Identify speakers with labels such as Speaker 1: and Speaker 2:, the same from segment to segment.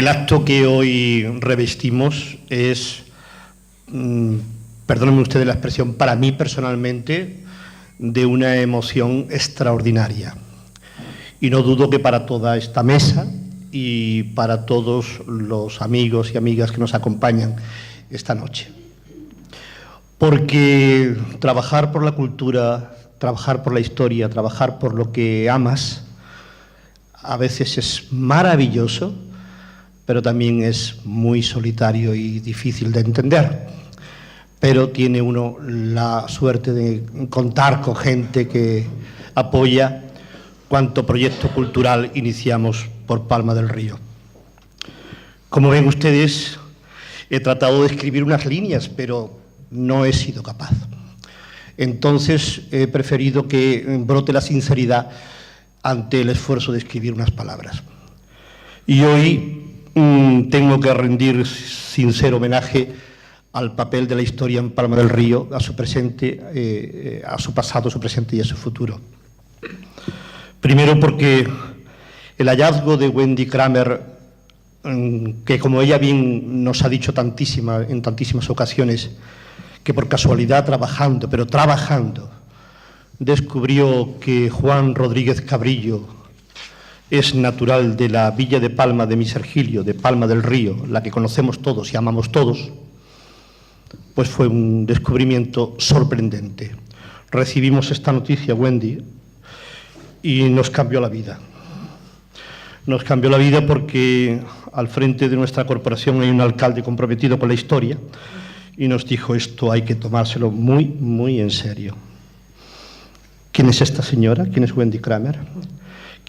Speaker 1: El acto que hoy revestimos es, perdónenme ustedes la expresión, para mí personalmente, de una emoción extraordinaria. Y no dudo que para toda esta mesa y para todos los amigos y amigas que nos acompañan esta noche. Porque trabajar por la cultura, trabajar por la historia, trabajar por lo que amas, a veces es maravilloso, pero también es muy solitario y difícil de entender. Pero tiene uno la suerte de contar con gente que apoya cuanto proyecto cultural iniciamos por Palma del Río. Como ven ustedes, he tratado de escribir unas líneas, pero no he sido capaz. Entonces he preferido que brote la sinceridad ante el esfuerzo de escribir unas palabras. Y hoy tengo que rendir sincero homenaje al papel de la historia en Palma del Río, a su presente, a su pasado, su presente y a su futuro. Primero porque el hallazgo de Wendy Kramer, que como ella bien nos ha dicho en tantísimas ocasiones, que por casualidad trabajando, descubrió que Juan Rodríguez Cabrillo es natural de la villa de Palma de Misergilio, de Palma del Río, la que conocemos todos y amamos todos, pues fue un descubrimiento sorprendente. Recibimos esta noticia, Wendy, y nos cambió la vida. Nos cambió la vida porque al frente de nuestra corporación hay un alcalde comprometido con la historia y nos dijo: esto hay que tomárselo muy, muy en serio. ¿Quién es esta señora? ¿Quién es Wendy Kramer?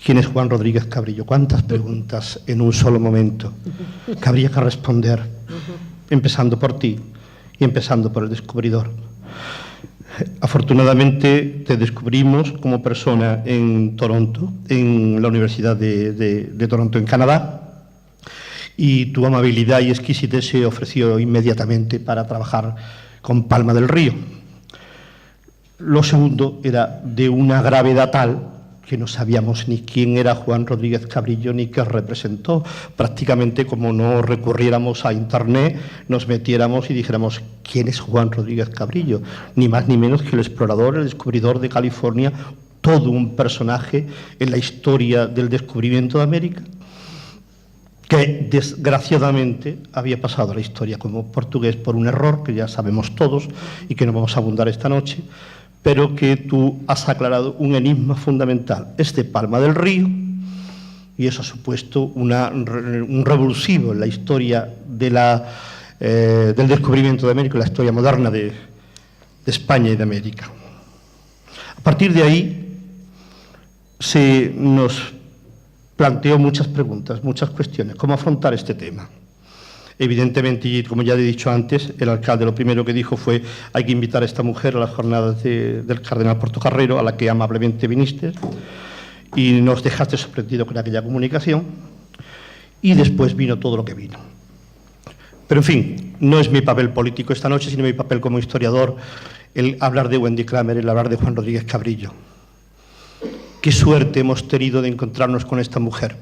Speaker 1: ¿Quién es Juan Rodríguez Cabrillo? ¿Cuántas preguntas en un solo momento que habría que responder, empezando por ti y empezando por el descubridor? Afortunadamente te descubrimos como persona en Toronto, en la Universidad de Toronto, en Canadá, y tu amabilidad y exquisitez se ofreció inmediatamente para trabajar con Palma del Río. Lo segundo era de una gravedad tal que no sabíamos ni quién era Juan Rodríguez Cabrillo ni qué representó. Prácticamente, como no recurriéramos a Internet, nos metiéramos y dijéramos: ¿quién es Juan Rodríguez Cabrillo? Ni más ni menos que el explorador, el descubridor de California, todo un personaje en la historia del descubrimiento de América, que desgraciadamente había pasado a la historia como portugués por un error que ya sabemos todos y que no vamos a abundar esta noche, pero que tú has aclarado un enigma fundamental. Es de Palma del Río y eso ha supuesto un revulsivo en la historia del descubrimiento de América, la historia moderna de España y de América. A partir de ahí se nos planteó muchas preguntas, muchas cuestiones. ¿Cómo afrontar este tema? Evidentemente, y como ya he dicho antes, el alcalde lo primero que dijo fue: hay que invitar a esta mujer a las jornadas del Cardenal Portocarrero, a la que amablemente viniste, y nos dejaste sorprendido con aquella comunicación, y después vino todo lo que vino. Pero, en fin, no es mi papel político esta noche, sino mi papel como historiador, el hablar de Wendy Kramer, el hablar de Juan Rodríguez Cabrillo. Qué suerte hemos tenido de encontrarnos con esta mujer,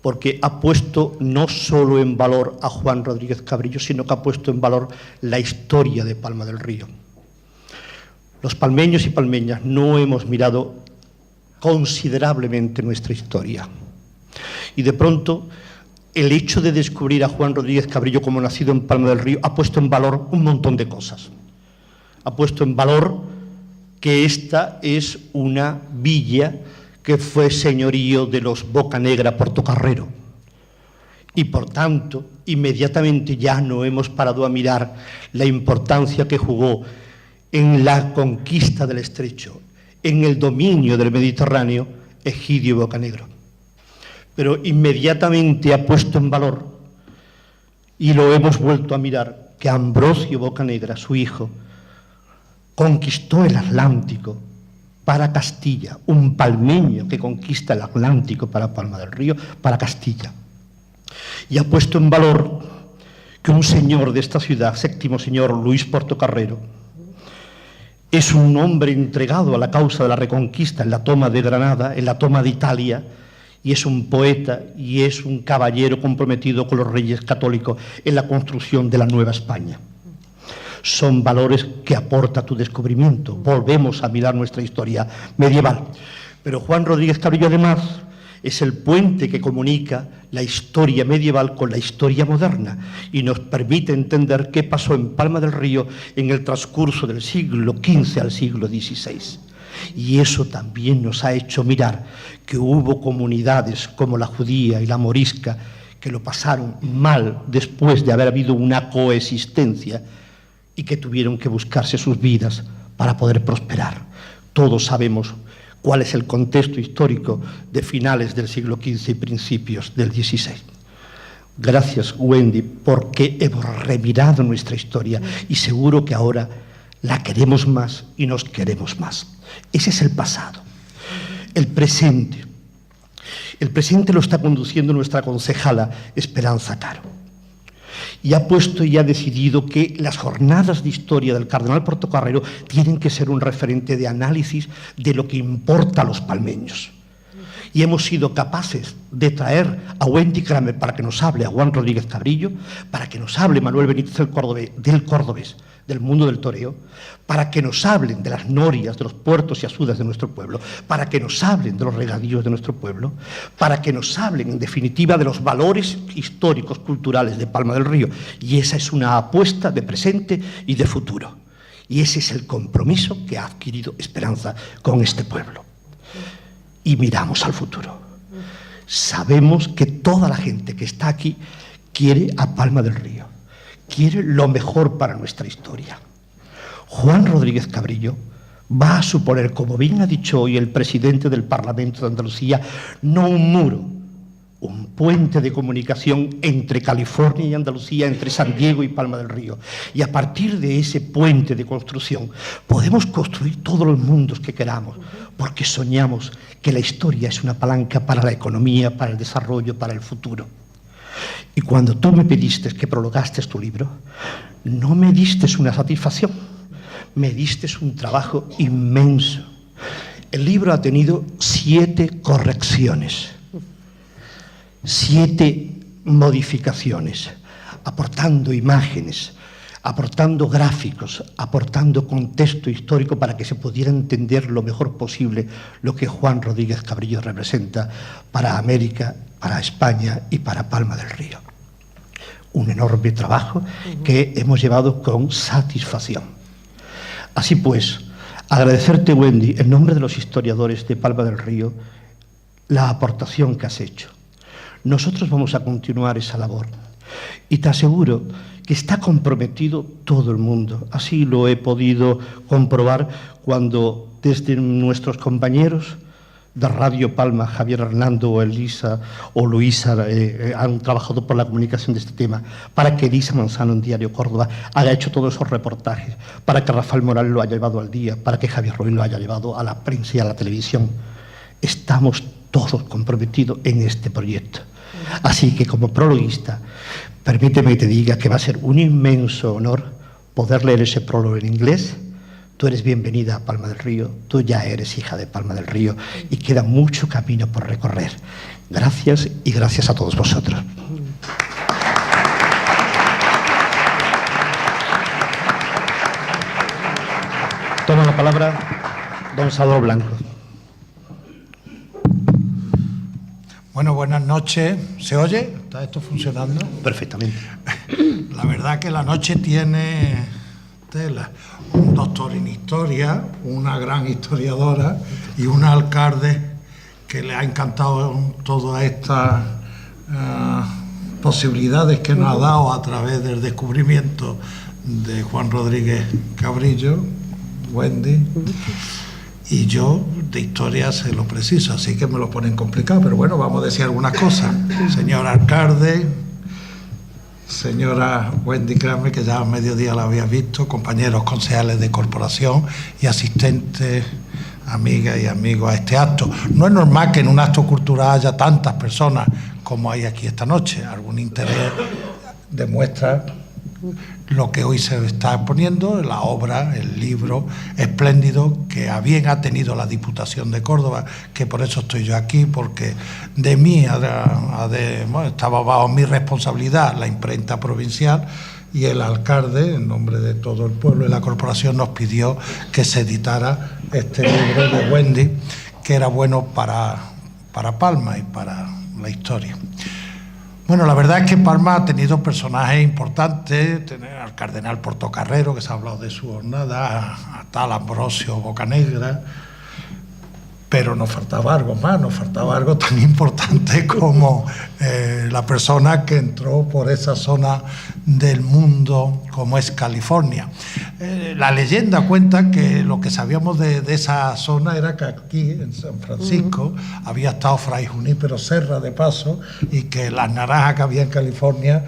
Speaker 1: porque ha puesto no solo en valor a Juan Rodríguez Cabrillo, sino que ha puesto en valor la historia de Palma del Río. Los palmeños y palmeñas no hemos mirado considerablemente nuestra historia. Y de pronto, el hecho de descubrir a Juan Rodríguez Cabrillo como nacido en Palma del Río ha puesto en valor un montón de cosas. Ha puesto en valor que esta es una villa que fue señorío de los Bocanegra Portocarrero. Y por tanto, inmediatamente ya no hemos parado a mirar la importancia que jugó en la conquista del Estrecho, en el dominio del Mediterráneo, Egidio Bocanegro. Pero inmediatamente ha puesto en valor, y lo hemos vuelto a mirar, que Ambrosio Bocanegra, su hijo, conquistó el Atlántico para Castilla, un palmeño que conquista el Atlántico para Palma del Río, para Castilla. Y ha puesto en valor que un señor de esta ciudad, séptimo señor Luis Portocarrero, es un hombre entregado a la causa de la reconquista en la toma de Granada, en la toma de Italia, y es un poeta y es un caballero comprometido con los reyes católicos en la construcción de la Nueva España. Son valores que aporta tu descubrimiento. Volvemos a mirar nuestra historia medieval. Pero Juan Rodríguez Cabrillo, además, es el puente que comunica la historia medieval con la historia moderna y nos permite entender qué pasó en Palma del Río en el transcurso del siglo XV al siglo XVI. Y eso también nos ha hecho mirar que hubo comunidades como la judía y la morisca que lo pasaron mal después de haber habido una coexistencia y que tuvieron que buscarse sus vidas para poder prosperar. Todos sabemos cuál es el contexto histórico de finales del siglo XV y principios del XVI. Gracias, Wendy, porque hemos remirado nuestra historia y seguro que ahora la queremos más y nos queremos más. Ese es el pasado. El presente. El presente lo está conduciendo nuestra concejala Esperanza Caro. Y ha puesto y ha decidido que las jornadas de historia del Cardenal Portocarrero tienen que ser un referente de análisis de lo que importa a los palmeños. Y hemos sido capaces de traer a Wendy Kramer para que nos hable a Juan Rodríguez Cabrillo, para que nos hable Manuel Benítez del Cordobés, del mundo del toreo, para que nos hablen de las norias, de los puertos y azudas de nuestro pueblo, para que nos hablen de los regadíos de nuestro pueblo, para que nos hablen, en definitiva, de los valores históricos, culturales de Palma del Río. Y esa es una apuesta de presente y de futuro. Y ese es el compromiso que ha adquirido Esperanza con este pueblo. Y miramos al futuro. Sabemos que toda la gente que está aquí quiere a Palma del Río, quiere lo mejor para nuestra historia. Juan Rodríguez Cabrillo va a suponer, como bien ha dicho hoy el presidente del Parlamento de Andalucía, no un muro, un puente de comunicación entre California y Andalucía, entre San Diego y Palma del Río. Y a partir de ese puente de construcción podemos construir todos los mundos que queramos, porque soñamos que la historia es una palanca para la economía, para el desarrollo, para el futuro. Y cuando tú me pediste que prologaste tu libro, no me diste una satisfacción, me diste un trabajo inmenso. El libro ha tenido 7 correcciones, 7 modificaciones, aportando imágenes, aportando gráficos, aportando contexto histórico para que se pudiera entender lo mejor posible lo que Juan Rodríguez Cabrillo representa para América, para España y para Palma del Río. Un enorme trabajo que hemos llevado con satisfacción. Así pues, agradecerte, Wendy, en nombre de los historiadores de Palma del Río, la aportación que has hecho. Nosotros vamos a continuar esa labor y te aseguro que está comprometido todo el mundo. Así lo he podido comprobar cuando desde nuestros compañeros de Radio Palma, Javier Hernando o Elisa o Luisa han trabajado por la comunicación de este tema, para que Elisa Manzano en Diario Córdoba haya hecho todos esos reportajes, para que Rafael Morales lo haya llevado al día, para que Javier Ruiz lo haya llevado a la prensa y a la televisión. Estamos todos comprometidos en este proyecto. Así que como prologuista, permíteme que te diga que va a ser un inmenso honor poder leer ese prólogo en inglés. Tú eres bienvenida a Palma del Río, tú ya eres hija de Palma del Río y queda mucho camino por recorrer. Gracias y gracias a todos vosotros. Toma la palabra don Salvador Blanco.
Speaker 2: Bueno, buenas noches. ¿Se oye? ¿Está esto funcionando?
Speaker 1: Perfectamente.
Speaker 2: La verdad que la noche tiene tela. Un doctor en historia, una gran historiadora y un alcalde que le ha encantado todas estas posibilidades que nos ha dado a través del descubrimiento de Juan Rodríguez Cabrillo, Wendy. Y yo de historia sé lo preciso, así que me lo ponen complicado, pero bueno, vamos a decir algunas cosas. Señor alcalde, señora Wendy Kramer, que ya a mediodía la había visto, compañeros concejales de corporación y asistentes, amigas y amigos a este acto. No es normal que en un acto cultural haya tantas personas como hay aquí esta noche. Algún interés demuestra lo que hoy se está exponiendo, la obra, el libro espléndido que a bien ha tenido la Diputación de Córdoba, que por eso estoy yo aquí, porque de mí bueno, estaba bajo mi responsabilidad la imprenta provincial, y el alcalde, en nombre de todo el pueblo y la corporación, nos pidió que se editara este libro de Wendy, que era bueno para Palma y para la historia. Bueno, la verdad es que Palma ha tenido personajes importantes, tener al cardenal Portocarrero, que se ha hablado de su jornada, a tal Ambrosio Bocanegra, pero nos faltaba algo más, nos faltaba algo tan importante como la persona que entró por esa zona del mundo como es California. La leyenda cuenta que lo que sabíamos de esa zona era que aquí, en San Francisco, había estado Fray Junípero Serra de paso, y que las naranjas que había en California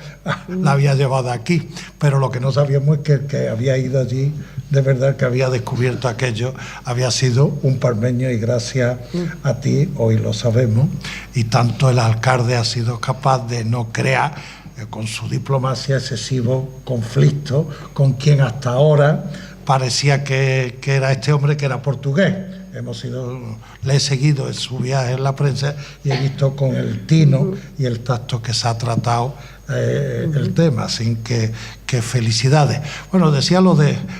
Speaker 2: la había llevado aquí. Pero lo que no sabíamos es que el que había ido allí, de verdad, que había descubierto aquello, había sido un palmeño, y gracias a ti hoy lo sabemos. Y tanto el alcalde ha sido capaz de no crear con su diplomacia excesivo conflicto con quien hasta ahora parecía que era este hombre, que era portugués. Le he seguido en su viaje en la prensa y he visto con el tino y el tacto que se ha tratado el tema, así que felicidades. Bueno, decía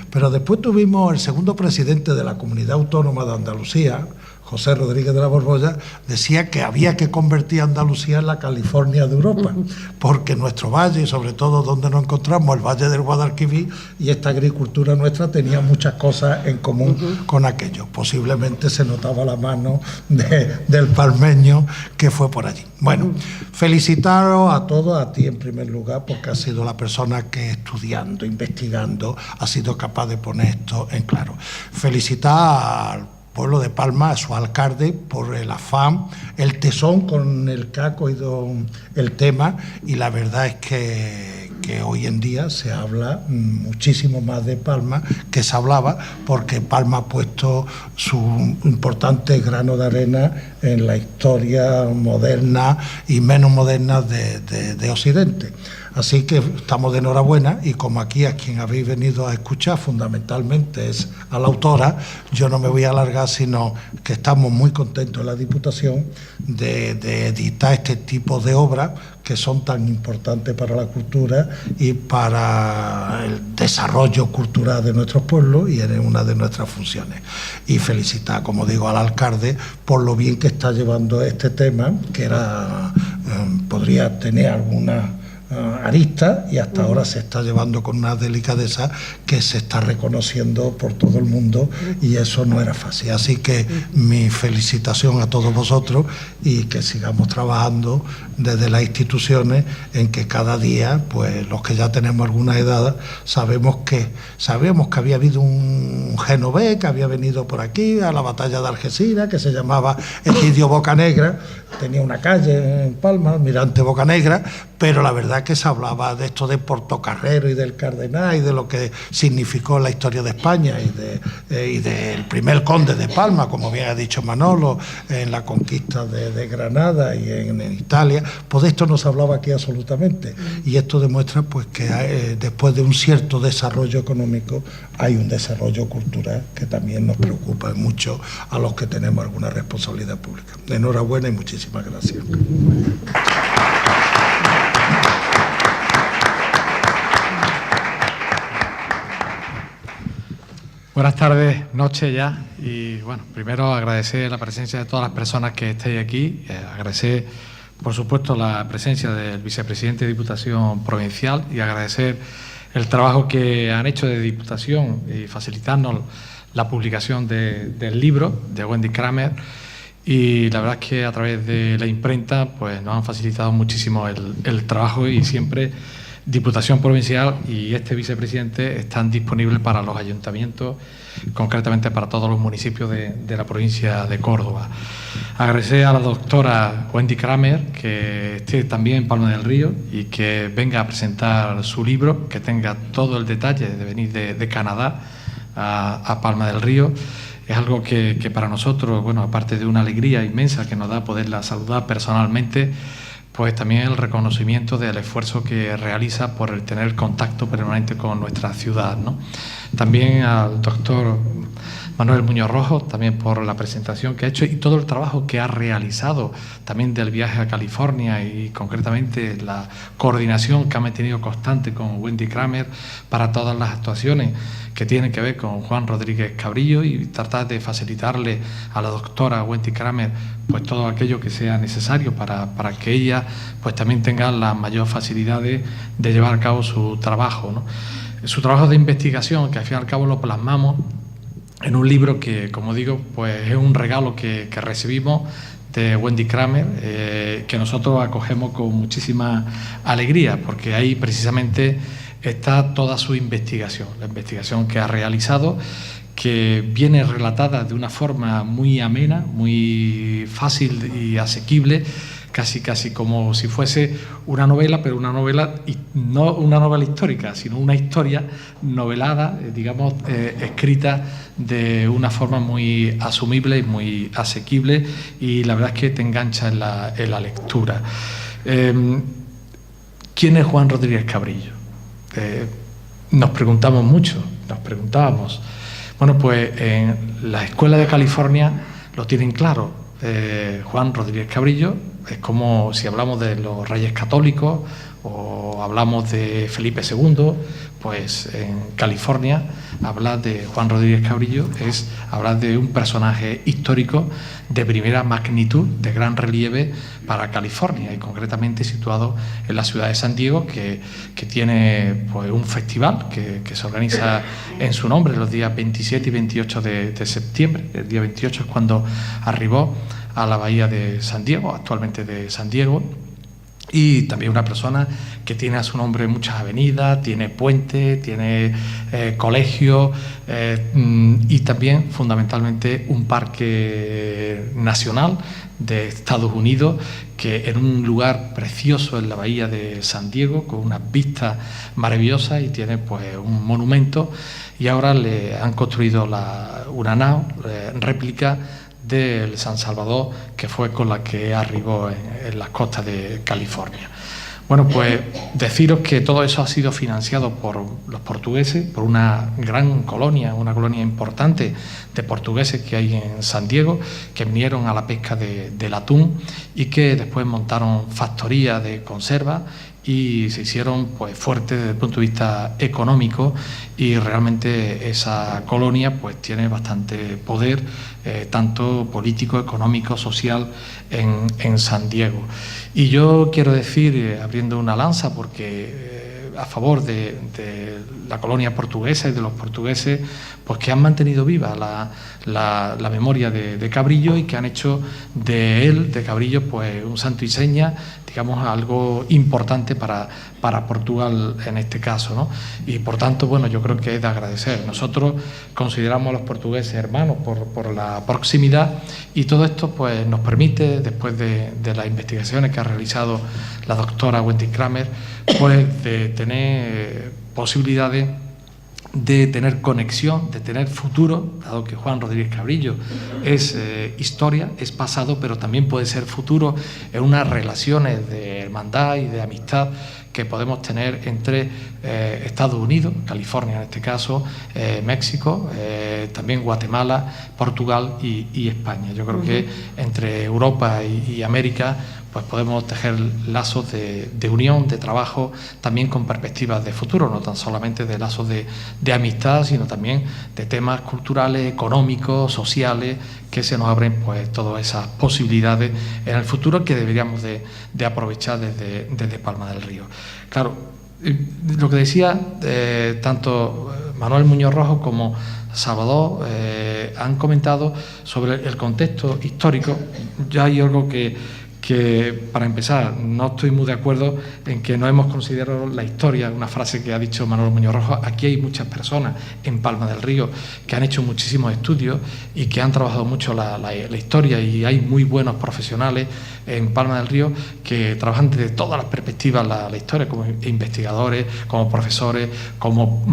Speaker 2: pero después tuvimos el segundo presidente de la Comunidad Autónoma de Andalucía, José Rodríguez de la Borbolla, decía que había que convertir a Andalucía en la California de Europa, porque nuestro valle, y sobre todo donde nos encontramos, el Valle del Guadalquivir, y esta agricultura nuestra tenía muchas cosas en común con aquello. Posiblemente se notaba la mano del palmeño que fue por allí. Bueno, felicitaros a todos, a ti en primer lugar, porque has sido la persona que estudiando, investigando, ha sido capaz de poner esto en claro. Felicitar al pueblo de Palma, a su alcalde, por el afán, el tesón con el que ha cogido el tema, y la verdad es que hoy en día se habla muchísimo más de Palma que se hablaba, porque Palma ha puesto su importante grano de arena en la historia moderna y menos moderna de Occidente. Así que estamos de enhorabuena, y como aquí a quien habéis venido a escuchar fundamentalmente es a la autora, yo no me voy a alargar, sino que estamos muy contentos en la Diputación de editar este tipo de obras que son tan importantes para la cultura y para el desarrollo cultural de nuestros pueblos, y es una de nuestras funciones. Y felicitar, como digo, al alcalde por lo bien que está llevando este tema, que podría tener alguna arista, y hasta ahora se está llevando con una delicadeza que se está reconociendo por todo el mundo, y eso no era fácil. Así que mi felicitación a todos vosotros, y que sigamos trabajando desde las instituciones en que cada día, pues los que ya tenemos alguna edad, sabemos que había habido un genovés que había venido por aquí a la batalla de Algeciras, que se llamaba Egidio Bocanegra, tenía una calle en Palma, Almirante Bocanegra, pero la verdad que se hablaba de esto de Portocarrero y del cardenal y de lo que significó la historia de España y del primer conde de Palma, como bien ha dicho Manolo, en la conquista de Granada y en Italia. Pues de esto no se hablaba aquí absolutamente, y esto demuestra pues que después de un cierto desarrollo económico hay un desarrollo cultural que también nos preocupa mucho a los que tenemos alguna responsabilidad pública. Enhorabuena y muchísimas gracias.
Speaker 3: Buenas tardes, noche ya, y bueno, primero agradecer la presencia de todas las personas que estáis aquí, agradecer por supuesto la presencia del vicepresidente de Diputación Provincial, y agradecer el trabajo que han hecho de Diputación y facilitarnos la publicación del libro de Wendy Kramer, y la verdad es que a través de la imprenta pues nos han facilitado muchísimo el trabajo, y siempre Diputación Provincial y este vicepresidente están disponibles para los ayuntamientos, concretamente para todos los municipios de la provincia de Córdoba. Agradecer a la doctora Wendy Kramer que esté también en Palma del Río y que venga a presentar su libro, que tenga todo el detalle de venir de Canadá a Palma del Río. Es algo que para nosotros, bueno, aparte de una alegría inmensa que nos da poderla saludar personalmente, pues también el reconocimiento del esfuerzo que realiza por el tener contacto permanente con nuestra ciudad, ¿no? También al doctor Manuel Muñoz Rojo, también por la presentación que ha hecho y todo el trabajo que ha realizado también del viaje a California y concretamente la coordinación que ha mantenido constante con Wendy Kramer para todas las actuaciones que tienen que ver con Juan Rodríguez Cabrillo y tratar de facilitarle a la doctora Wendy Kramer pues todo aquello que sea necesario para que ella pues también tenga las mayores facilidades de llevar a cabo su trabajo, ¿no? Su trabajo de investigación, que al fin y al cabo lo plasmamos en un libro que, como digo, pues es un regalo que recibimos de Wendy Kramer, que nosotros acogemos con muchísima alegría, porque ahí precisamente está toda su investigación, la investigación que ha realizado, que viene relatada de una forma muy amena, muy fácil y asequible, casi como si fuese una novela, pero una novela, no una novela histórica, sino una historia novelada, digamos, escrita de una forma muy asumible y muy asequible, y la verdad es que te engancha en la lectura. ¿Quién es Juan Rodríguez Cabrillo? Nos preguntábamos. Bueno, pues en la Escuela de California lo tienen claro. Juan Rodríguez Cabrillo es como si hablamos de los Reyes Católicos o hablamos de Felipe II, pues en California hablar de Juan Rodríguez Cabrillo es hablar de un personaje histórico de primera magnitud, de gran relieve para California y concretamente situado en la ciudad de San Diego, que tiene pues un festival que se organiza en su nombre los días 27 y 28 de septiembre. El día 28 es cuando arribó a la bahía de San Diego, actualmente de San Diego, y también una persona que tiene a su nombre muchas avenidas, tiene puentes, tiene colegios y también fundamentalmente un parque nacional de Estados Unidos, que en un lugar precioso en la bahía de San Diego, con unas vistas maravillosas, y tiene pues un monumento, y ahora le han construido una nao réplica del San Salvador, que fue con la que arribó en las costas de California. Bueno, pues deciros que todo eso ha sido financiado por los portugueses, por una gran colonia, una colonia importante de portugueses que hay en San Diego, que vinieron a la pesca del atún y que después montaron factorías de conserva y se hicieron pues fuertes desde el punto de vista económico, y realmente esa colonia pues tiene bastante poder, tanto político, económico, social en San Diego. Y yo quiero decir, abriendo una lanza, porque a favor de la colonia portuguesa y de los portugueses, pues que han mantenido viva la memoria de Cabrillo y que han hecho de Cabrillo, pues un santo y seña, digamos, algo importante para Portugal en este caso, ¿no? Y por tanto, bueno, yo creo que es de agradecer. Nosotros consideramos a los portugueses hermanos por la proximidad, y todo esto pues nos permite, después de las investigaciones que ha realizado la doctora Wendy Kramer, pues de tener posibilidades de tener conexión, de tener futuro, dado que Juan Rodríguez Cabrillo es historia, es pasado, pero también puede ser futuro en unas relaciones de hermandad y de amistad que podemos tener entre Estados Unidos, California en este caso, México, también Guatemala, Portugal y España. Yo creo que entre Europa y América pues podemos tejer lazos de unión, de trabajo, también con perspectivas de futuro, no tan solamente de lazos de amistad, sino también de temas culturales, económicos, sociales, que se nos abren pues todas esas posibilidades en el futuro que deberíamos de aprovechar desde Palma del Río. Claro, lo que decía, tanto Manuel Muñoz Rojo como Salvador han comentado sobre el contexto histórico. Ya hay algo que para empezar, no estoy muy de acuerdo en que no hemos considerado la historia, una frase que ha dicho Manuel Muñoz Rojo. Aquí hay muchas personas en Palma del Río que han hecho muchísimos estudios y que han trabajado mucho la historia, y hay muy buenos profesionales en Palma del Río que trabajan desde todas las perspectivas la historia, como investigadores, como profesores, como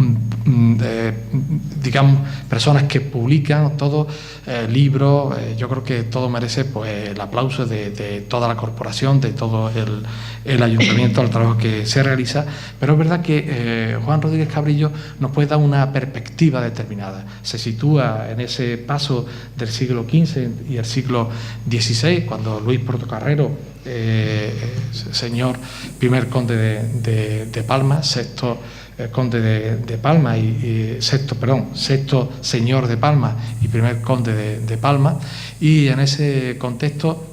Speaker 3: digamos personas que publican todo libros. Yo creo que todo merece pues el aplauso de toda toda la corporación, de todo el ayuntamiento, al trabajo que se realiza, pero es verdad que Juan Rodríguez Cabrillo nos puede dar una perspectiva determinada. Se sitúa en ese paso del siglo XV y el siglo XVI, cuando Luis Portocarrero, señor primer conde de Palma, sexto conde de Palma sexto señor de Palma y primer conde de Palma, y en ese contexto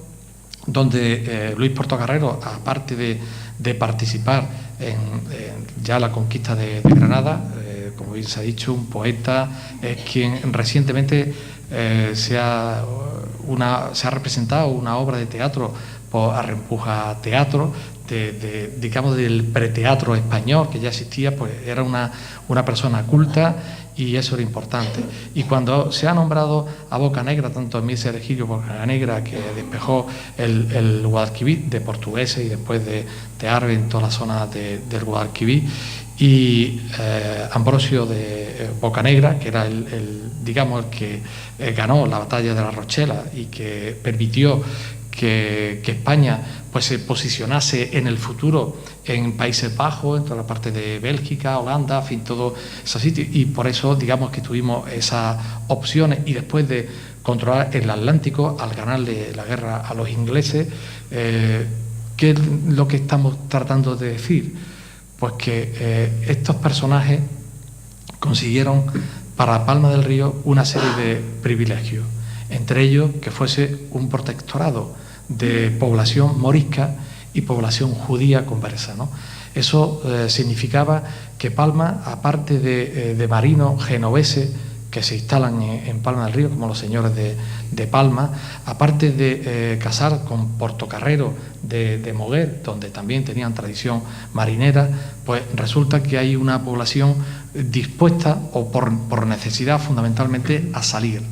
Speaker 3: donde Luis Portocarrero, aparte de participar en ya la conquista de Granada, como bien se ha dicho, un poeta, es quien recientemente se ha representado una obra de teatro por Arrempuja Teatro, digamos del preteatro español que ya existía, pues era una persona culta y eso era importante. Y cuando se ha nombrado a Bocanegra, tanto en Mies Hergilio Bocanegra, que despejó el Guadalquivir de portugueses y después de árabes en toda la zona del Guadalquivir, y Ambrosio de Bocanegra, que era el que ganó la batalla de la Rochela y que permitió que España pues se posicionase en el futuro en Países Bajos, en toda la parte de Bélgica, Holanda, en fin, todo esos sitios, y por eso digamos que tuvimos esas opciones, y después de controlar el Atlántico, al ganarle la guerra a los ingleses, ¿qué es lo que estamos tratando de decir? Pues que estos personajes consiguieron para Palma del Río una serie de privilegios, entre ellos que fuese un protectorado de población morisca y población judía conversa, ¿no? Eso significaba que Palma, aparte de marinos genoveses que se instalan en Palma del Río, como los señores de Palma, aparte de casar con Portocarrero de Moguer, donde también tenían tradición marinera, pues resulta que hay una población dispuesta, o por necesidad fundamentalmente, a salir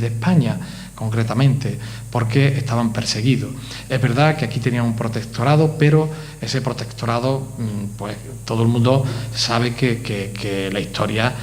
Speaker 3: de España, concretamente, porque estaban perseguidos. Es verdad que aquí tenían un protectorado, pero ese protectorado, pues todo el mundo sabe que la historia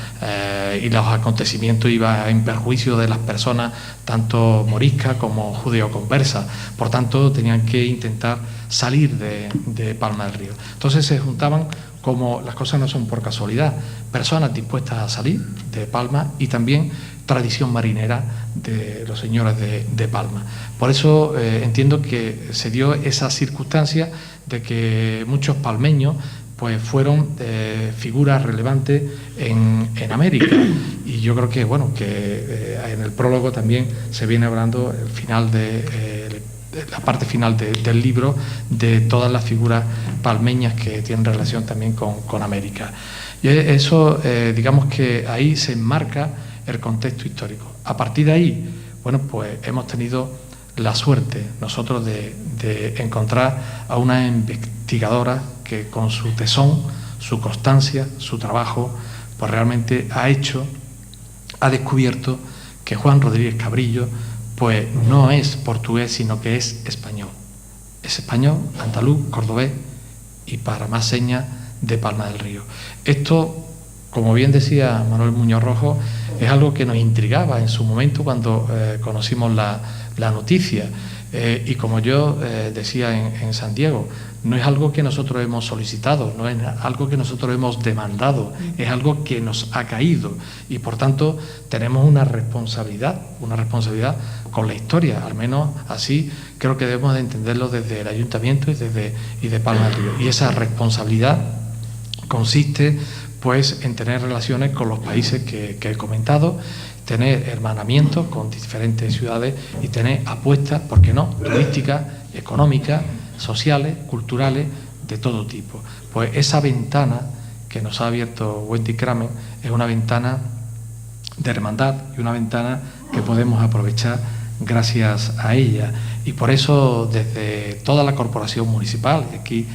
Speaker 3: y los acontecimientos iba en perjuicio de las personas, tanto moriscas como judeo-conversas. Por tanto, tenían que intentar salir de Palma del Río. Entonces se juntaban, como las cosas no son por casualidad, personas dispuestas a salir de Palma y también tradición marinera de los señores de Palma. Por eso entiendo que se dio esa circunstancia de que muchos palmeños pues fueron figuras relevantes en América, y yo creo que bueno, que en el prólogo también se viene hablando el final la parte final del libro, de todas las figuras palmeñas que tienen relación también con América. Y eso, digamos que ahí se enmarca el contexto histórico. A partir de ahí, bueno, pues hemos tenido la suerte nosotros de encontrar a una investigadora que con su tesón, su constancia, su trabajo, pues realmente ha descubierto que Juan Rodríguez Cabrillo pues no es portugués, sino que es español. Es español, andaluz, cordobés y, para más señas, de Palma del Río. Esto, como bien decía Manuel Muñoz Rojo, es algo que nos intrigaba en su momento cuando conocimos la noticia. Y como yo decía en San Diego, no es algo que nosotros hemos solicitado, no es algo que nosotros hemos demandado, es algo que nos ha caído, y por tanto tenemos una responsabilidad con la historia, al menos así creo que debemos de entenderlo desde el Ayuntamiento y de Palma del Río. Y esa responsabilidad consiste pues en tener relaciones con los países que he comentado, tener hermanamientos con diferentes ciudades y tener apuestas, ¿por qué no?, turísticas, económicas, sociales, culturales, de todo tipo. Pues esa ventana que nos ha abierto Wendy Kramen es una ventana de hermandad y una ventana que podemos aprovechar gracias a ella. Y por eso, desde toda la corporación municipal, aquí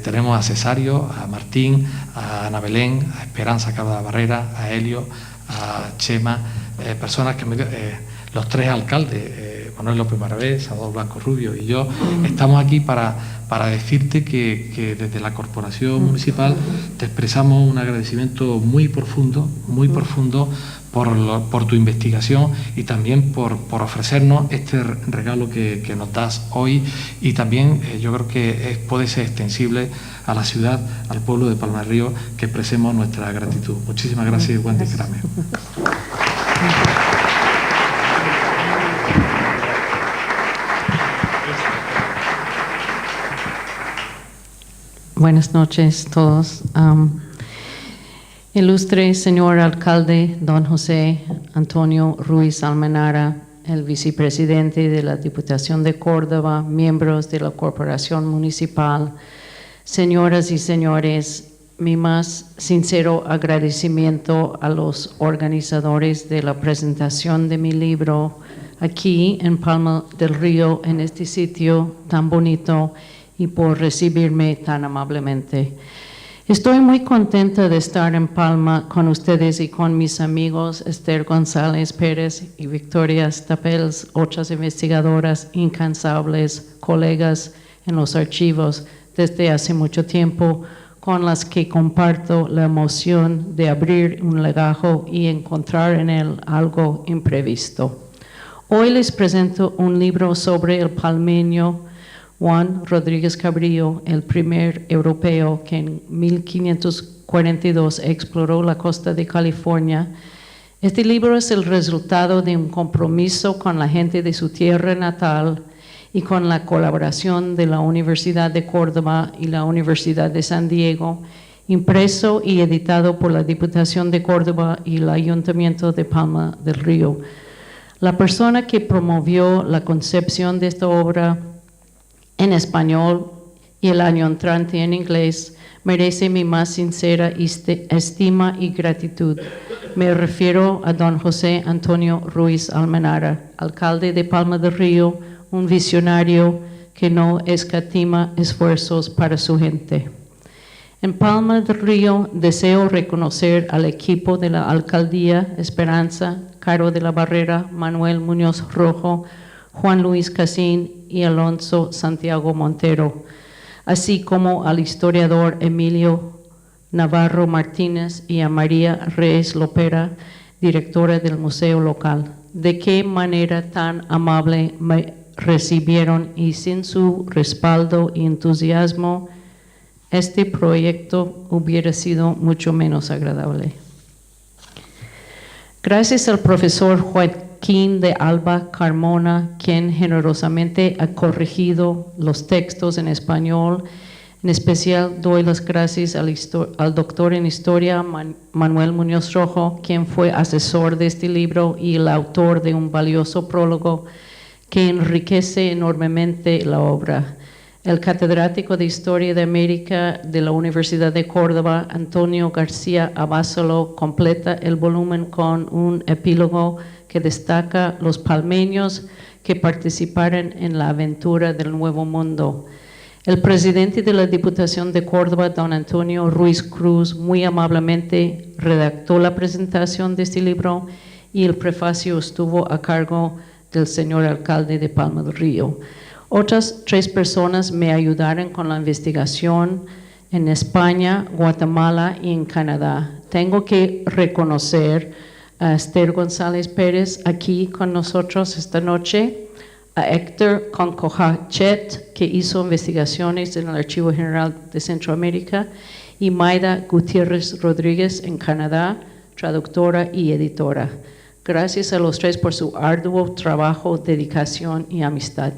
Speaker 3: tenemos a Cesario, a Martín, a Ana Belén, a Esperanza Cabra Barrera, a Helio, a Chema, personas que los tres alcaldes, Manuel López Maravé, Salvador Blanco Rubio y yo, estamos aquí para decirte que desde la corporación municipal te expresamos un agradecimiento muy profundo por tu investigación y también por ofrecernos este regalo que nos das hoy, y también yo creo que puede ser extensible a la ciudad, al pueblo de Palma del Río, que expresemos nuestra gratitud. Muchísimas gracias, Wendy Kramer.
Speaker 4: Buenas noches a todos. Ilustre señor alcalde don José Antonio Ruiz Almenara, el vicepresidente de la Diputación de Córdoba, miembros de la Corporación Municipal, señoras y señores, mi más sincero agradecimiento a los organizadores de la presentación de mi libro aquí en Palma del Río, en este sitio tan bonito, y por recibirme tan amablemente. Estoy muy contenta de estar en Palma con ustedes y con mis amigos Esther González Pérez y Victoria Stapels, otras investigadoras incansables, colegas en los archivos desde hace mucho tiempo, con las que comparto la emoción de abrir un legajo y encontrar en él algo imprevisto. Hoy les presento un libro sobre el palmeño Juan Rodríguez Cabrillo, el primer europeo que en 1542 exploró la costa de California. Este libro es el resultado de un compromiso con la gente de su tierra natal y con la colaboración de la Universidad de Córdoba y la Universidad de San Diego, impreso y editado por la Diputación de Córdoba y el Ayuntamiento de Palma del Río. La persona que promovió la concepción de esta obra en español y el año entrante en inglés merece mi más sincera estima y gratitud. Me refiero a don José Antonio Ruiz Almenara, alcalde de Palma del Río, un visionario que no escatima esfuerzos para su gente. En Palma del Río deseo reconocer al equipo de la alcaldía Esperanza, Caro de la Barrera, Manuel Muñoz Rojo, Juan Luis Casín y Alonso Santiago Montero, así como al historiador Emilio Navarro Martínez y a María Reyes Lopera, directora del museo local. De qué manera tan amable me recibieron, y sin su respaldo y entusiasmo, este proyecto hubiera sido mucho menos agradable. Gracias al profesor Joaquín de Alba Carmona, quien generosamente ha corregido los textos en español. En especial doy las gracias al doctor en Historia Manuel Muñoz Rojo, quien fue asesor de este libro y el autor de un valioso prólogo que enriquece enormemente la obra. El catedrático de Historia de América de la Universidad de Córdoba, Antonio García Abasolo, completa el volumen con un epílogo que destaca los palmeños que participaron en la aventura del Nuevo Mundo. El presidente de la Diputación de Córdoba, don Antonio Ruiz Cruz, muy amablemente redactó la presentación de este libro y el prefacio estuvo a cargo del señor alcalde de Palma del Río. Otras 3 personas me ayudaron con la investigación en España, Guatemala y en Canadá. Tengo que reconocer a Esther González Pérez aquí con nosotros esta noche, a Héctor Concojachet, que hizo investigaciones en el Archivo General de Centroamérica, y Maida Gutiérrez Rodríguez en Canadá, traductora y editora. Gracias a los 3 por su arduo trabajo, dedicación y amistad.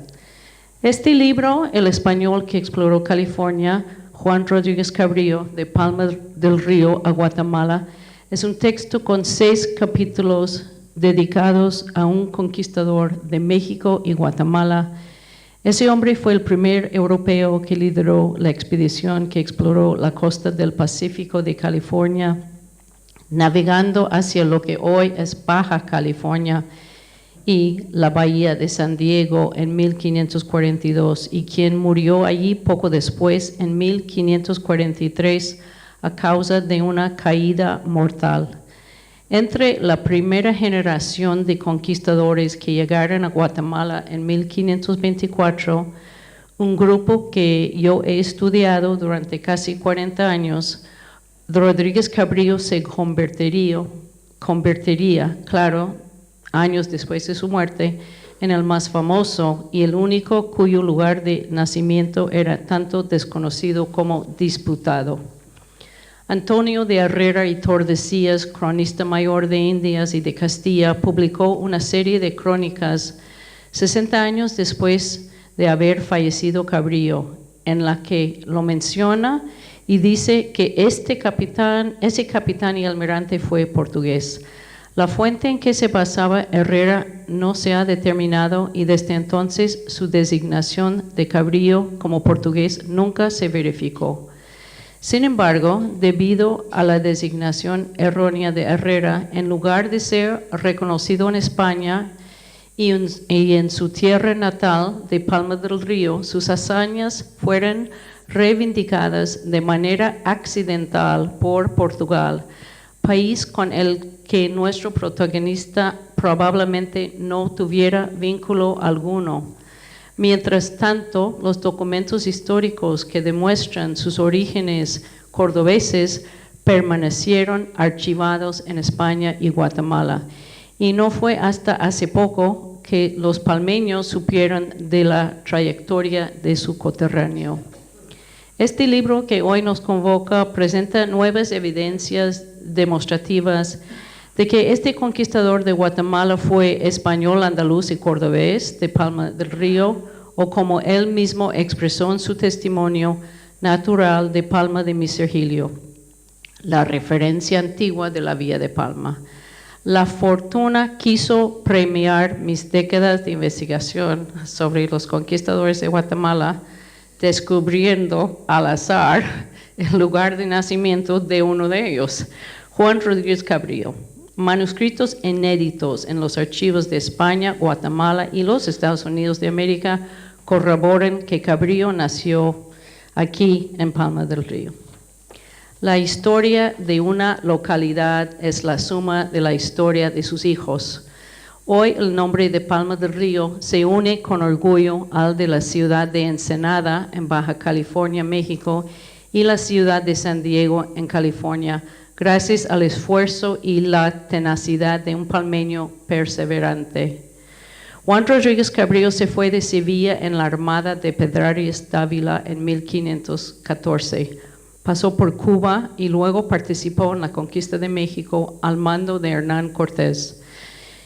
Speaker 4: Este libro, El español que exploró California, Juan Rodríguez Cabrillo, de Palma del Río a Guatemala, es un texto con 6 capítulos dedicados a un conquistador de México y Guatemala. Ese hombre fue el primer europeo que lideró la expedición que exploró la costa del Pacífico de California, navegando hacia lo que hoy es Baja California y la bahía de San Diego en 1542, y quien murió allí poco después, en 1543, a causa de una caída mortal. Entre la primera generación de conquistadores que llegaron a Guatemala en 1524, un grupo que yo he estudiado durante casi 40 años, Rodríguez Cabrillo se convertiría convertiría, claro, años después de su muerte, en el más famoso y el único cuyo lugar de nacimiento era tanto desconocido como disputado. Antonio de Herrera y Tordesillas, cronista mayor de Indias y de Castilla, publicó una serie de crónicas 60 años después de haber fallecido Cabrillo, en la que lo menciona y dice que ese capitán y almirante fue portugués. La fuente en que se basaba Herrera no se ha determinado y desde entonces su designación de Cabrillo como portugués nunca se verificó. Sin embargo, debido a la designación errónea de Herrera, en lugar de ser reconocido en España y en su tierra natal de Palma del Río, sus hazañas fueron reivindicadas de manera accidental por Portugal, país con el que nuestro protagonista probablemente no tuviera vínculo alguno. Mientras tanto, los documentos históricos que demuestran sus orígenes cordobeses permanecieron archivados en España y Guatemala. Y no fue hasta hace poco que los palmeños supieron de la trayectoria de su coterráneo. Este libro que hoy nos convoca presenta nuevas evidencias demostrativas de que este conquistador de Guatemala fue español, andaluz y cordobés de Palma del Río, o como él mismo expresó en su testimonio, natural de Palma de Misergilio, la referencia antigua de la Villa de Palma. La fortuna quiso premiar mis décadas de investigación sobre los conquistadores de Guatemala, descubriendo al azar el lugar de nacimiento de uno de ellos, Juan Rodríguez Cabrillo. Manuscritos inéditos en los archivos de España, Guatemala y los Estados Unidos de América corroboran que Cabrillo nació aquí en Palma del Río. La historia de una localidad es la suma de la historia de sus hijos. Hoy el nombre de Palma del Río se une con orgullo al de la ciudad de Ensenada, en Baja California, México, y la ciudad de San Diego, en California, gracias al esfuerzo y la tenacidad de un palmeño perseverante. Juan Rodríguez Cabrillo se fue de Sevilla en la armada de Pedrarias Dávila en 1514. Pasó por Cuba y luego participó en la conquista de México al mando de Hernán Cortés.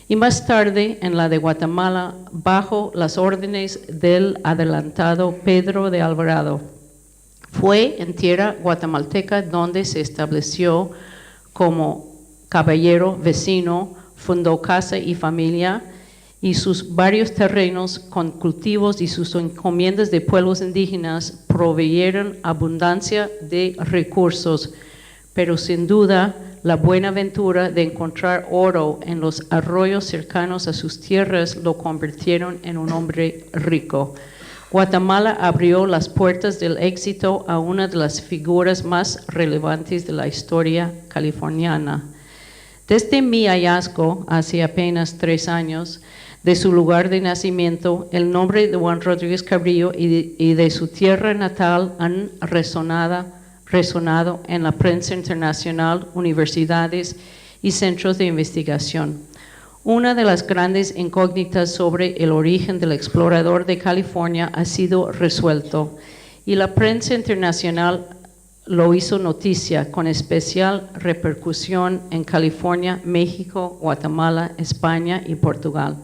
Speaker 4: Y más tarde en la de Guatemala, bajo las órdenes del adelantado Pedro de Alvarado. Fue en tierra guatemalteca donde se estableció como caballero vecino, fundó casa y familia y sus varios terrenos con cultivos y sus encomiendas de pueblos indígenas proveyeron abundancia de recursos, pero sin duda la buena ventura de encontrar oro en los arroyos cercanos a sus tierras lo convirtieron en un hombre rico. Guatemala abrió las puertas del éxito a una de las figuras más relevantes de la historia californiana. Desde mi hallazgo, hace apenas 3 años, de su lugar de nacimiento, el nombre de Juan Rodríguez Cabrillo y de su tierra natal han resonado en la prensa internacional, universidades y centros de investigación. Una de las grandes incógnitas sobre el origen del explorador de California ha sido resuelto y la prensa internacional lo hizo noticia con especial repercusión en California, México, Guatemala, España y Portugal.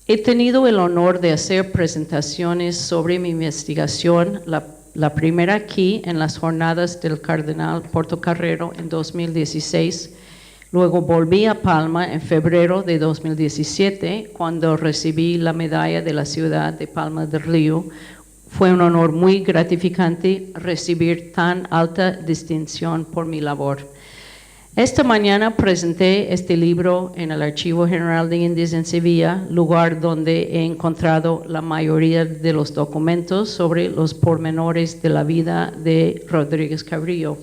Speaker 4: He tenido el honor de hacer presentaciones sobre mi investigación, la primera aquí en las jornadas del Cardenal Portocarrero en 2016. Luego volví a Palma en febrero de 2017, cuando recibí la medalla de la ciudad de Palma del Río. Fue un honor muy gratificante recibir tan alta distinción por mi labor. Esta mañana presenté este libro en el Archivo General de Indias en Sevilla, lugar donde he encontrado la mayoría de los documentos sobre los pormenores de la vida de Rodríguez Cabrillo.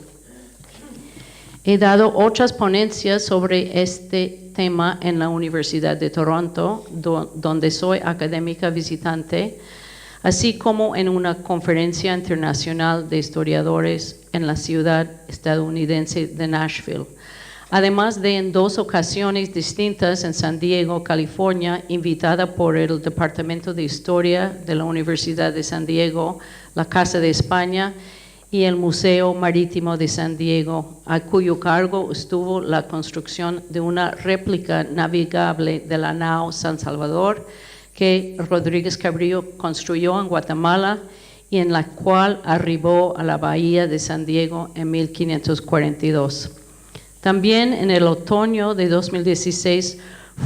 Speaker 4: He dado otras ponencias sobre este tema en la Universidad de Toronto, donde soy académica visitante, así como en una conferencia internacional de historiadores en la ciudad estadounidense de Nashville. además de en 2 ocasiones distintas en San Diego, California, invitada por el Departamento de Historia de la Universidad de San Diego, la Casa de España y el Museo Marítimo de San Diego, a cuyo cargo estuvo la construcción de una réplica navegable de la nao San Salvador que Rodríguez Cabrillo construyó en Guatemala y en la cual arribó a la bahía de San Diego en 1542. También en el otoño de 2016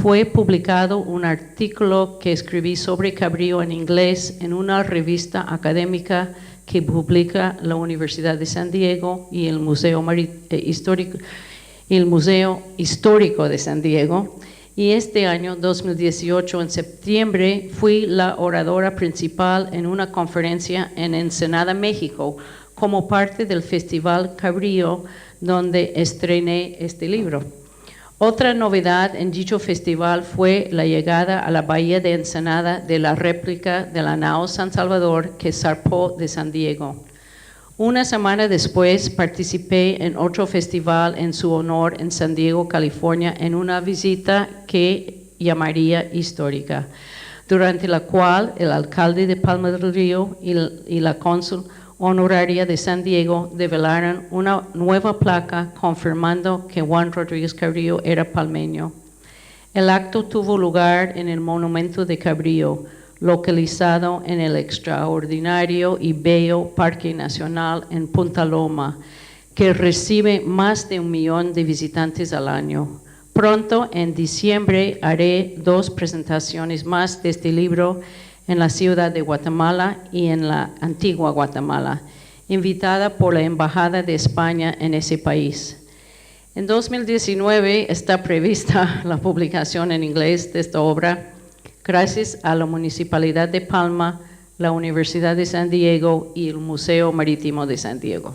Speaker 4: fue publicado un artículo que escribí sobre Cabrillo en inglés en una revista académica que publica la Universidad de San Diego y el Museo Histórico de San Diego. Y este año, 2018, en septiembre, fui la oradora principal en una conferencia en Ensenada, México, como parte del Festival Cabrillo, donde estrené este libro. Otra novedad en dicho festival fue la llegada a la bahía de Ensenada de la réplica de la nao San Salvador que zarpó de San Diego. Una semana después participé en otro festival en su honor en San Diego, California, en una visita que llamaría histórica, durante la cual el alcalde de Palma del Río y la cónsul honoraria de San Diego develaron una nueva placa confirmando que Juan Rodríguez Cabrillo era palmeño. El acto tuvo lugar en el Monumento de Cabrillo, localizado en el extraordinario y bello Parque Nacional en Punta Loma, que recibe más de 1 millón de visitantes al año. Pronto, en diciembre, haré 2 presentaciones más de este libro en la ciudad de Guatemala y en la antigua Guatemala, invitada por la Embajada de España en ese país. En 2019 está prevista la publicación en inglés de esta obra, gracias a la Municipalidad de Palma, la Universidad de San Diego y el Museo Marítimo de San Diego.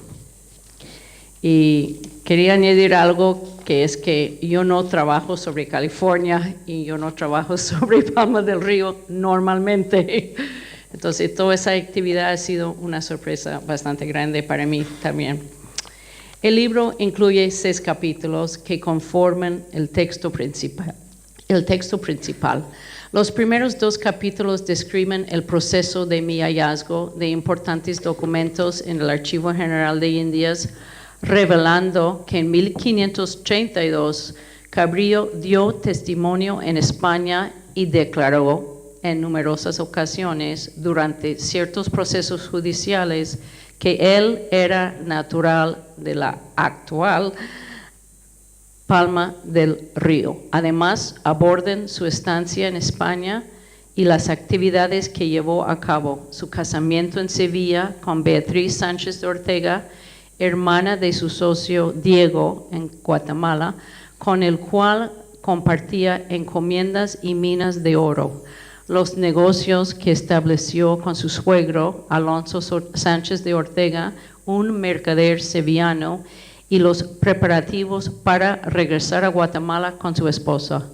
Speaker 4: Y quería añadir algo, que es que yo no trabajo sobre California y yo no trabajo sobre Palma del Río normalmente. Entonces, toda esa actividad ha sido una sorpresa bastante grande para mí también. El libro incluye 6 capítulos que conforman el texto principal. Los primeros 2 capítulos describen el proceso de mi hallazgo de importantes documentos en el Archivo General de Indias, revelando que en 1532 Cabrillo dio testimonio en España y declaró en numerosas ocasiones durante ciertos procesos judiciales que él era natural de la actual Palma del Río. Además, abordan su estancia en España y las actividades que llevó a cabo, su casamiento en Sevilla con Beatriz Sánchez de Ortega, hermana de su socio Diego en Guatemala, con el cual compartía encomiendas y minas de oro, los negocios que estableció con su suegro Alonso Sánchez de Ortega, un mercader sevillano, y los preparativos para regresar a Guatemala con su esposa.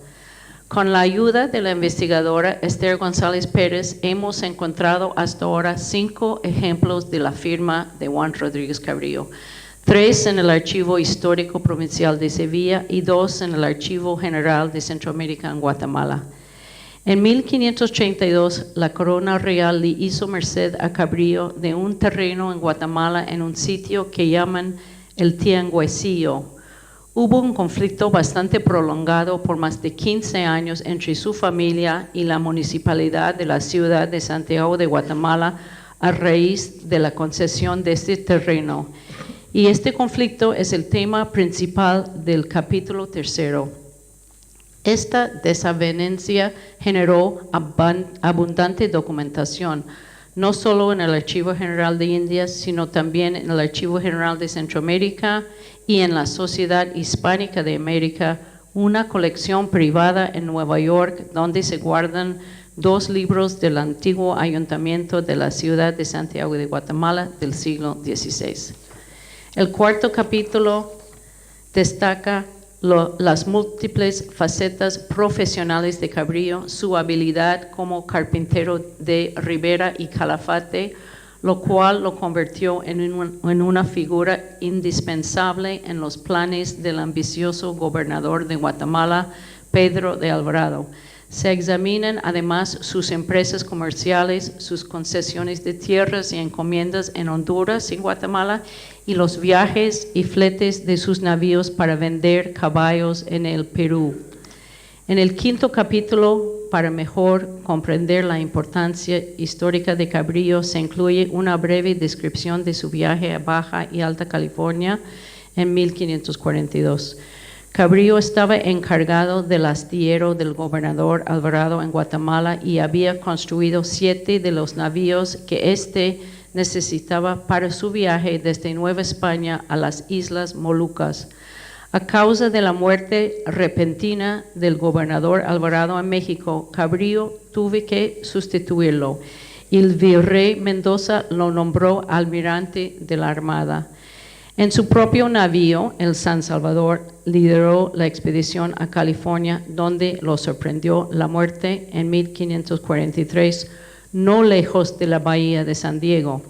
Speaker 4: Con la ayuda de la investigadora Esther González Pérez, hemos encontrado hasta ahora 5 ejemplos de la firma de Juan Rodríguez Cabrillo, 3 en el Archivo Histórico Provincial de Sevilla y 2 en el Archivo General de Centroamérica en Guatemala. En 1532, la corona real le hizo merced a Cabrillo de un terreno en Guatemala en un sitio que llaman el Tianguecillo. Hubo un conflicto bastante prolongado por más de 15 años entre su familia y la municipalidad de la ciudad de Santiago de Guatemala a raíz de la concesión de este terreno. Y este conflicto es el tema principal del capítulo 3. Esta desavenencia generó abundante documentación, no solo en el Archivo General de Indias, sino también en el Archivo General de Centroamérica y en la Sociedad Hispánica de América, una colección privada en Nueva York donde se guardan 2 libros del antiguo ayuntamiento de la ciudad de Santiago de Guatemala del siglo XVI. El 4º capítulo destaca las múltiples facetas profesionales de Cabrillo, su habilidad como carpintero de Ribera y Calafate, lo cual lo convirtió en una figura indispensable en los planes del ambicioso gobernador de Guatemala, Pedro de Alvarado. Se examinan además sus empresas comerciales, sus concesiones de tierras y encomiendas en Honduras y Guatemala, y los viajes y fletes de sus navíos para vender caballos en el Perú. En el quinto capítulo, para mejor comprender la importancia histórica de Cabrillo, se incluye una breve descripción de su viaje a Baja y Alta California en 1542. Cabrillo estaba encargado del astillero del gobernador Alvarado en Guatemala y había construido 7 de los navíos que éste necesitaba para su viaje desde Nueva España a las Islas Molucas. A causa de la muerte repentina del gobernador Alvarado en México, Cabrillo tuvo que sustituirlo y el virrey Mendoza lo nombró almirante de la Armada. En su propio navío, el San Salvador, lideró la expedición a California, donde lo sorprendió la muerte en 1543, no lejos de la bahía de San Diego,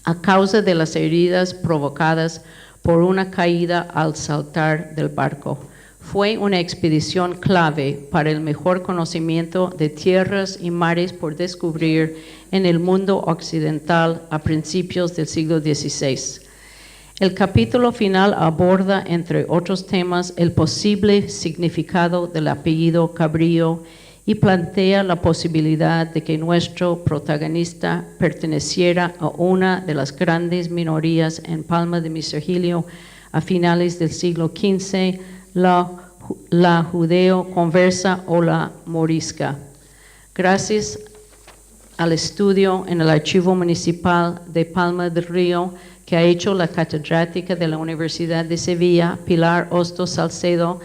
Speaker 4: a causa de las heridas provocadas por una caída al saltar del barco. Fue una expedición clave para el mejor conocimiento de tierras y mares por descubrir en el mundo occidental a principios del siglo XVI. El capítulo final aborda, entre otros temas, el posible significado del apellido Cabrillo y plantea la posibilidad de que nuestro protagonista perteneciera a una de las grandes minorías en Palma de Missirgilio a finales del siglo XV, la judeo-conversa o la morisca. Gracias al estudio en el Archivo Municipal de Palma del Río que ha hecho la catedrática de la Universidad de Sevilla, Pilar Hostos Salcedo,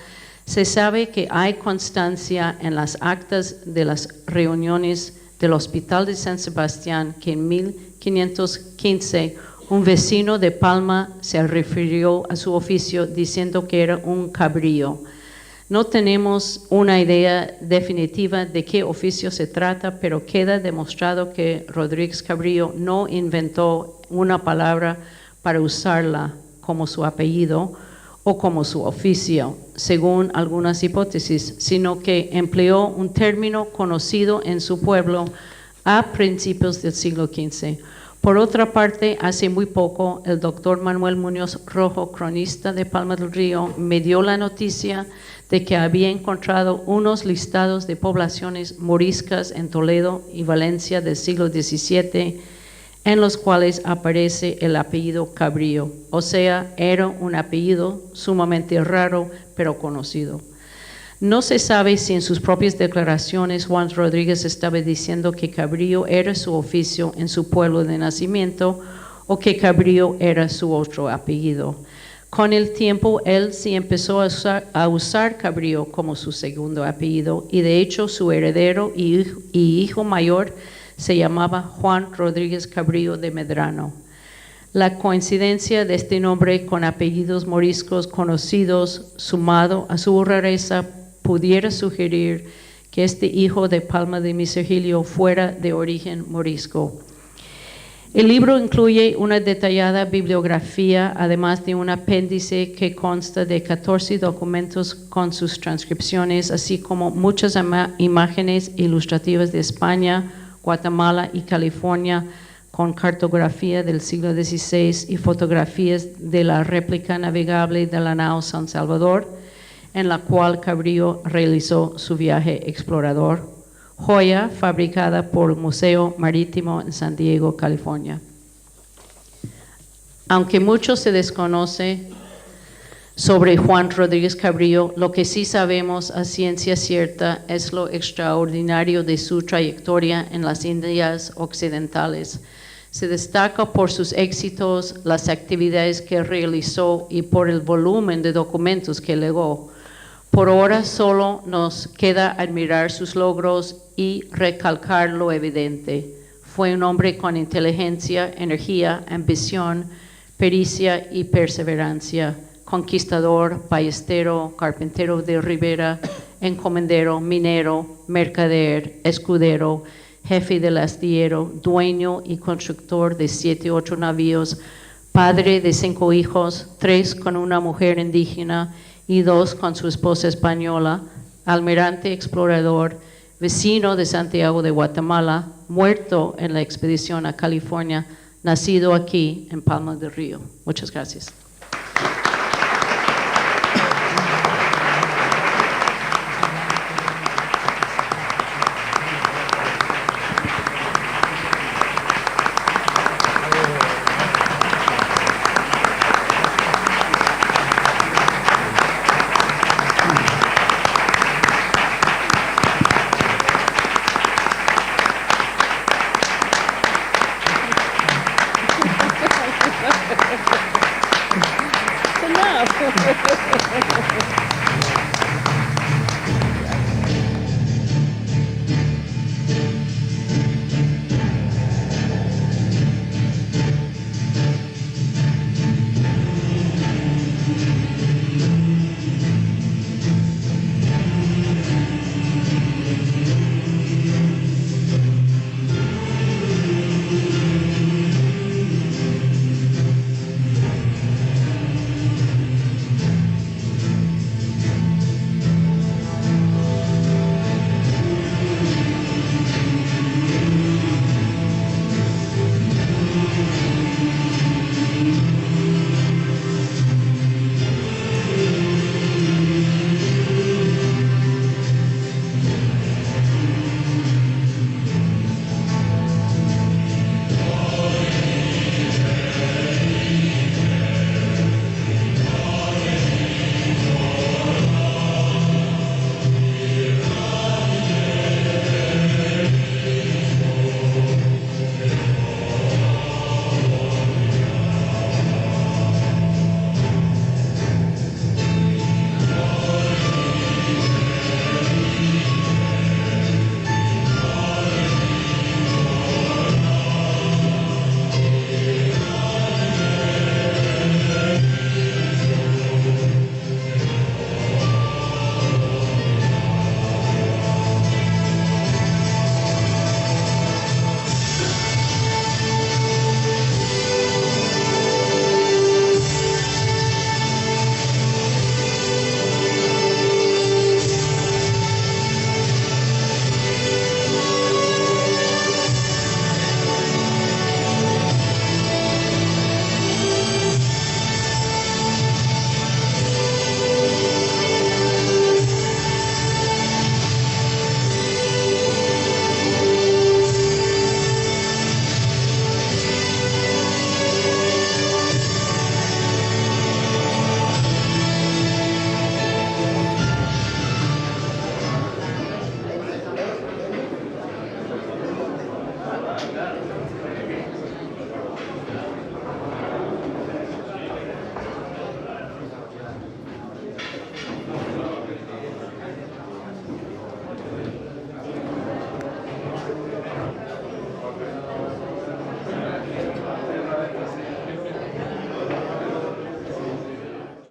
Speaker 4: se sabe que hay constancia en las actas de las reuniones del Hospital de San Sebastián que en 1515 un vecino de Palma se refirió a su oficio diciendo que era un cabrillo. No tenemos una idea definitiva de qué oficio se trata, pero queda demostrado que Rodríguez Cabrillo no inventó una palabra para usarla como su apellido o como su oficio, según algunas hipótesis, sino que empleó un término conocido en su pueblo a principios del siglo XV. Por otra parte, hace muy poco, el doctor Manuel Muñoz Rojo, cronista de Palma del Río, me dio la noticia de que había encontrado unos listados de poblaciones moriscas en Toledo y Valencia del siglo XVII, en los cuales aparece el apellido Cabrillo, o sea, era un apellido sumamente raro, pero conocido. No se sabe si en sus propias declaraciones Juan Rodríguez estaba diciendo que Cabrillo era su oficio en su pueblo de nacimiento o que Cabrillo era su otro apellido. Con el tiempo, él sí empezó a usar Cabrillo como su segundo apellido y de hecho su heredero y hijo mayor se llamaba Juan Rodríguez Cabrillo de Medrano. La coincidencia de este nombre con apellidos moriscos conocidos, sumado a su rareza, pudiera sugerir que este hijo de Palma de Missirgilio fuera de origen morisco. El libro incluye una detallada bibliografía, además de un apéndice que consta de 14 documentos con sus transcripciones, así como muchas imágenes ilustrativas de España, Guatemala y California, con cartografía del siglo XVI y fotografías de la réplica navegable de la nao San Salvador, en la cual Cabrillo realizó su viaje explorador, joya fabricada por el Museo Marítimo en San Diego, California. Aunque mucho se desconoce sobre Juan Rodríguez Cabrillo, lo que sí sabemos a ciencia cierta es lo extraordinario de su trayectoria en las Indias Occidentales. Se destaca por sus éxitos, las actividades que realizó y por el volumen de documentos que legó. Por ahora solo nos queda admirar sus logros y recalcar lo evidente. Fue un hombre con inteligencia, energía, ambición, pericia y perseverancia. Conquistador, ballestero, carpintero de ribera, encomendero, minero, mercader, escudero, jefe del astillero, dueño y constructor de 7 u 8 navíos, padre de 5 hijos, 3 con una mujer indígena y 2 con su esposa española, almirante explorador, vecino de Santiago de Guatemala, muerto en la expedición a California, nacido aquí en Palma del Río. Muchas gracias. Enough.